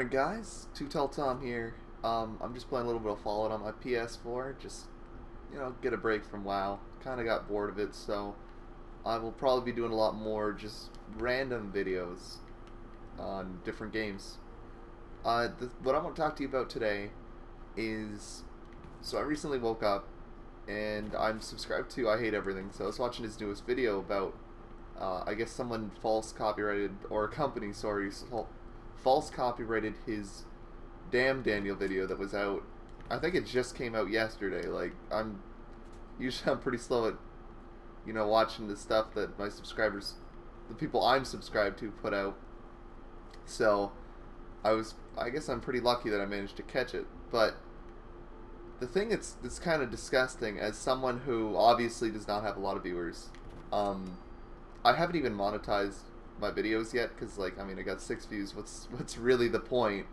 Morning guys, Too Tall Tom here. I'm just playing a little bit of Fallout on my PS4, just, get a break from WoW. Kinda got bored of it, so I will probably be doing a lot more just random videos on different games. What I want to talk to you about today is, so I recently woke up and I'm subscribed to I Hate Everything, so I was watching his newest video about, I guess someone false copyrighted, or a company, sorry, false copyrighted his Damn Daniel video that was out. I think it just came out yesterday. Like, usually I'm pretty slow at, watching the stuff that my subscribers, the people I'm subscribed to, put out. So, I guess I'm pretty lucky that I managed to catch it. But the thing that's kind of disgusting, as someone who obviously does not have a lot of viewers, I haven't even monetized my videos yet, because, like, I mean, I got 6 views. What's really the point?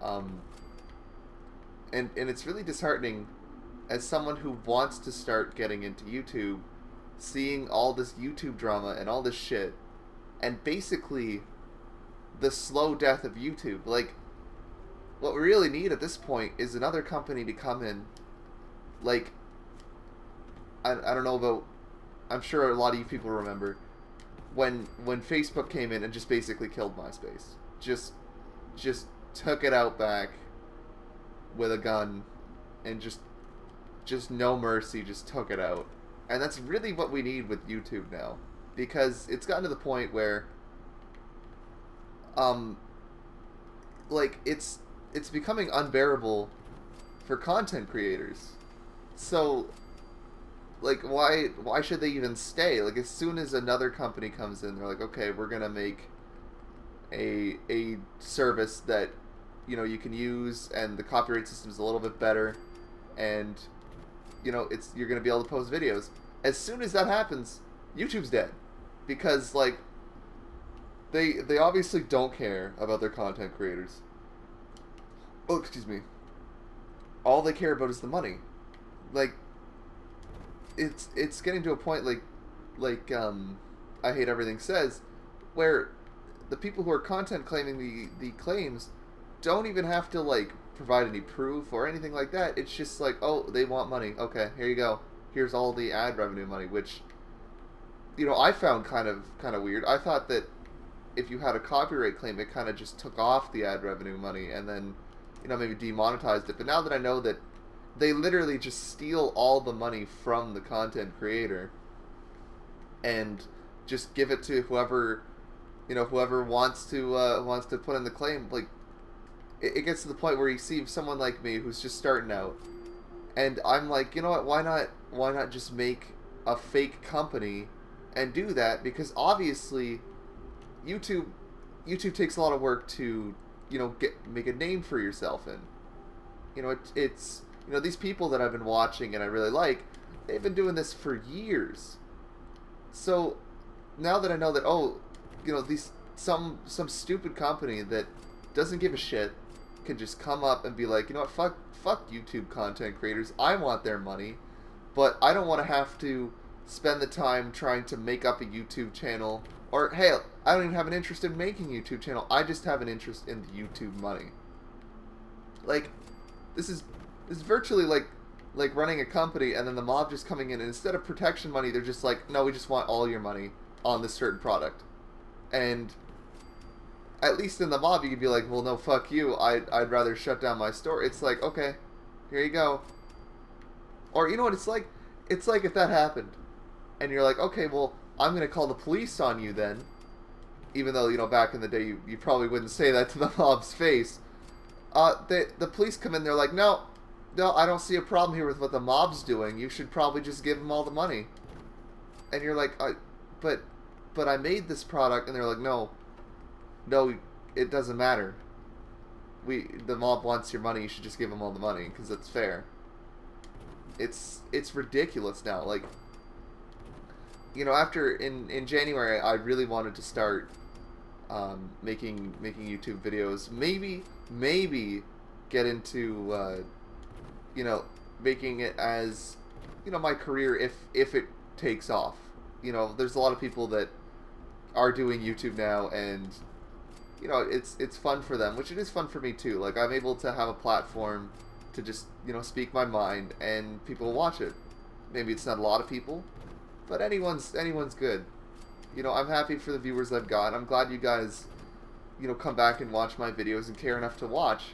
And it's really disheartening as someone who wants to start getting into YouTube, seeing all this YouTube drama and all this shit, and basically the slow death of YouTube. Like, what we really need at this point is another company to come in. Like, I don't know about, I'm sure a lot of you people remember when Facebook came in and just basically killed MySpace. Just took it out back with a gun and just no mercy, just took it out. And that's really what we need with YouTube now, because it's gotten to the point where like it's becoming unbearable for content creators. So, like, why should they even stay? Like, as soon as another company comes in, they're like, okay, we're gonna make a service that you can use, and the copyright system is a little bit better, and you're gonna be able to post videos. As soon as that happens, YouTube's dead, because, like, they obviously don't care about their content creators. Oh, excuse me. All they care about is the money. Like, it's getting to a point, like I Hate Everything says, where the people who are content claiming the claims don't even have to, like, provide any proof or anything like that. It's just like, oh, they want money. Okay, here you go. Here's all the ad revenue money, which, I found kind of weird. I thought that if you had a copyright claim, it kind of just took off the ad revenue money and then, maybe demonetized it. But now that I know that they literally just steal all the money from the content creator and just give it to whoever wants to put in the claim. Like, it gets to the point where you see someone like me who's just starting out, and I'm like, you know what, why not just make a fake company and do that? Because obviously YouTube takes a lot of work to make a name for yourself in. It's these people that I've been watching and I really like, they've been doing this for years. So now that I know that, oh, these some stupid company that doesn't give a shit can just come up and be like, you know what, fuck YouTube content creators. I want their money, but I don't want to have to spend the time trying to make up a YouTube channel. Or, hey, I don't even have an interest in making a YouTube channel. I just have an interest in the YouTube money. Like, this is virtually like running a company, and then the mob just coming in, and instead of protection money, they're just like, no, we just want all your money on this certain product. And at least in the mob, you could be like, well, no, fuck you. I'd rather shut down my store. It's like, okay, here you go. Or, you know what it's like? It's like if that happened, and you're like, okay, well, I'm going to call the police on you then. Even though, back in the day, you probably wouldn't say that to the mob's face. The police come in, they're like, no, I don't see a problem here with what the mob's doing. You should probably just give them all the money. And you're like, but I made this product, and they're like, no, it doesn't matter. The mob wants your money, you should just give them all the money, because it's fair. It's ridiculous now. Like, after in January, I really wanted to start making YouTube videos. Maybe get into making it as my career if it takes off. There's a lot of people that are doing YouTube now, and you know, it's fun for them, which it is fun for me too. Like, I'm able to have a platform to just, you know, speak my mind, and people watch it. Maybe it's not a lot of people, but anyone's good. You know, I'm happy for the viewers I've got. I'm glad you guys, you know, come back and watch my videos and care enough to watch.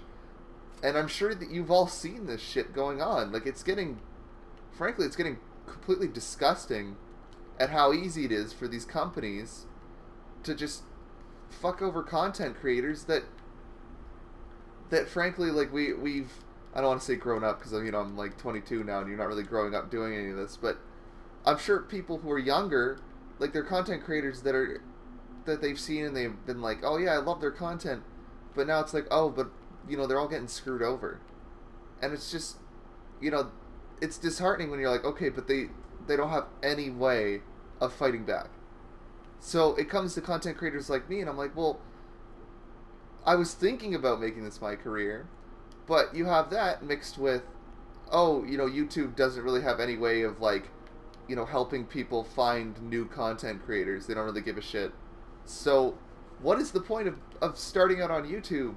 And I'm sure that you've all seen this shit going on. Like, it's getting, frankly, it's getting completely disgusting at how easy it is for these companies to just fuck over content creators that frankly, like, we've, I don't want to say grown up, because, you know, I'm like 22 now and you're not really growing up doing any of this, but I'm sure people who are younger, like, they're content creators that they've seen and they've been like, oh yeah, I love their content, but now it's like, oh, but, you know, they're all getting screwed over. And it's just, you know, it's disheartening when you're like, okay, but they don't have any way of fighting back. So it comes to content creators like me, and I'm like, well, I was thinking about making this my career, but you have that mixed with, oh, you know, YouTube doesn't really have any way of, like, you know, helping people find new content creators. They don't really give a shit. So what is the point of starting out on YouTube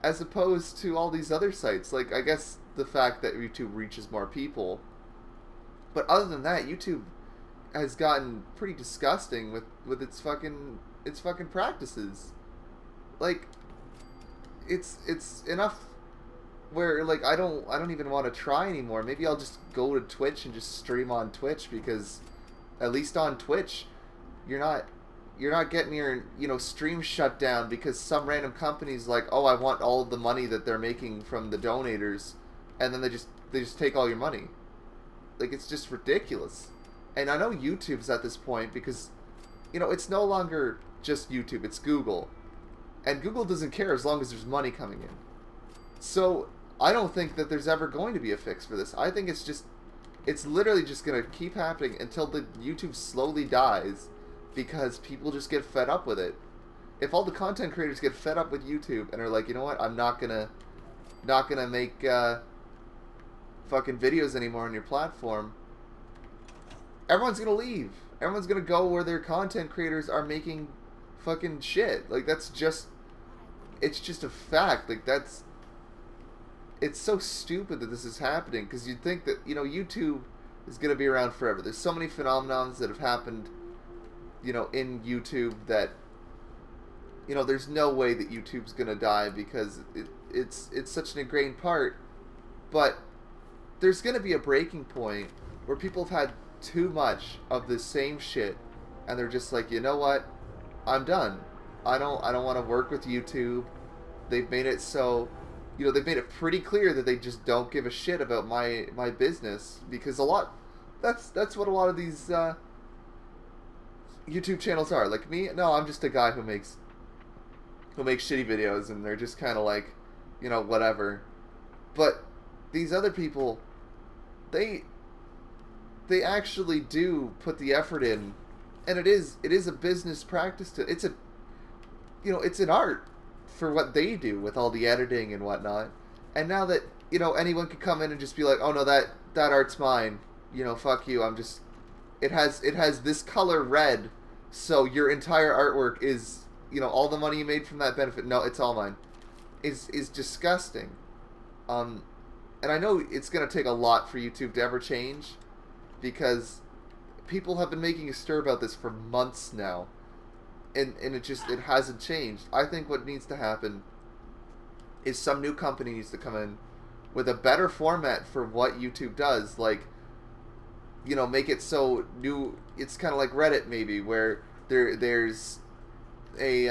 as opposed to all these other sites? Like, I guess the fact that YouTube reaches more people, but other than that, YouTube has gotten pretty disgusting with its fucking practices. Like, it's enough where, like, I don't even want to try anymore. Maybe I'll just go to Twitch and just stream on Twitch, because at least on Twitch you're not getting your, you know, stream shut down because some random company's like, oh, I want all of the money that they're making from the donators, and then they just take all your money. Like, it's just ridiculous. And I know YouTube's at this point because, you know, it's no longer just YouTube, it's Google. And Google doesn't care as long as there's money coming in. So I don't think that there's ever going to be a fix for this. I think it's literally just going to keep happening until the YouTube slowly dies, because people just get fed up with it. If all the content creators get fed up with YouTube and are like, you know what, I'm not gonna make fucking videos anymore on your platform, everyone's gonna leave. Everyone's gonna go where their content creators are making fucking shit. Like, it's just a fact. Like, it's so stupid that this is happening, because you'd think that, you know, YouTube is gonna be around forever. There's so many phenomenons that have happened, you know, in YouTube, that, you know, there's no way that YouTube's gonna die, because it's such an ingrained part. But there's gonna be a breaking point where people have had too much of the same shit, and they're just like, you know what, I'm done. I don't want to work with YouTube. They've made it so, you know, they've made it pretty clear that they just don't give a shit about my business, because that's what a lot of these YouTube channels are. Like me, no, I'm just a guy who makes shitty videos, and they're just kind of like, you know, whatever. But these other people, they actually do put the effort in, and it is a business practice to, it's an art for what they do with all the editing and whatnot. And now that, you know, anyone could come in and just be like, oh no, that art's mine, you know, fuck you, I'm just, it has this color red, so your entire artwork is, you know, all the money you made from that benefit, no, it's all mine, is disgusting. And I know it's going to take a lot for YouTube to ever change, because people have been making a stir about this for months now, and it hasn't changed. I think what needs to happen is some new company needs to come in with a better format for what YouTube does. Like, you know, make it so new, it's kind of like Reddit maybe, where there's a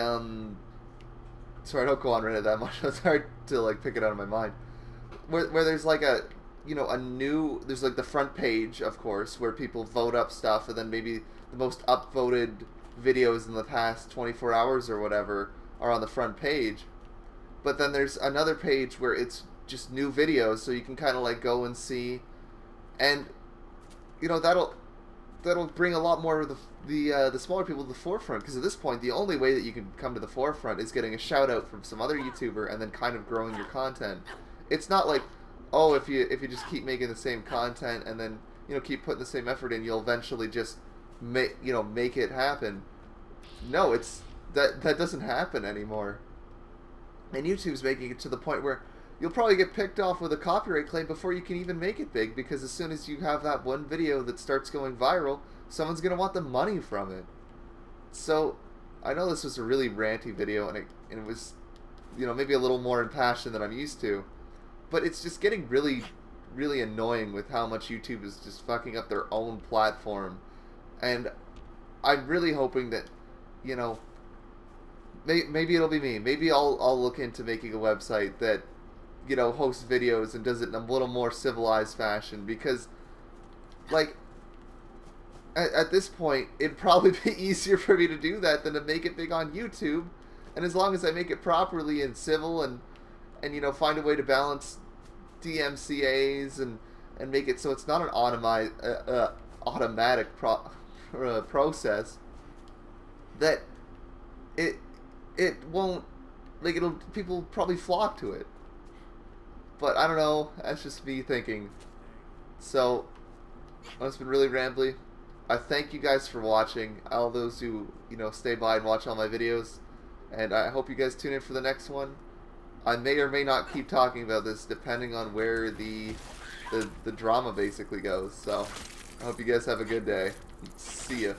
sorry, I don't go on Reddit that much. It's hard to, like, pick it out of my mind. Where there's like a, you know, there's like the front page, of course, where people vote up stuff, and then maybe the most upvoted videos in the past 24 hours or whatever are on the front page. But then there's another page where it's just new videos, so you can kind of like go and see, and, you know, that'll bring a lot more of the smaller people to the forefront, because at this point the only way that you can come to the forefront is getting a shout out from some other YouTuber and then kind of growing your content. It's not like, oh, if you just keep making the same content and then, you know, keep putting the same effort in, you'll eventually just make it happen. No, it's that doesn't happen anymore. And YouTube's making it to the point where you'll probably get picked off with a copyright claim before you can even make it big, because as soon as you have that one video that starts going viral, someone's going to want the money from it. So, I know this was a really ranty video, and it was, maybe a little more impassioned than I'm used to, but it's just getting really, really annoying with how much YouTube is just fucking up their own platform. And I'm really hoping that, maybe it'll be me. Maybe I'll look into making a website that, hosts videos and does it in a little more civilized fashion, because, like, at this point, it'd probably be easier for me to do that than to make it big on YouTube. And as long as I make it properly and civil and find a way to balance DMCA's and make it so it's not an automatic process, that it won't, like, people probably flock to it. But I don't know, that's just me thinking. So, it's been really rambly. I thank you guys for watching, all those who, stay by and watch all my videos. And I hope you guys tune in for the next one. I may or may not keep talking about this depending on where the drama basically goes. So, I hope you guys have a good day. See ya.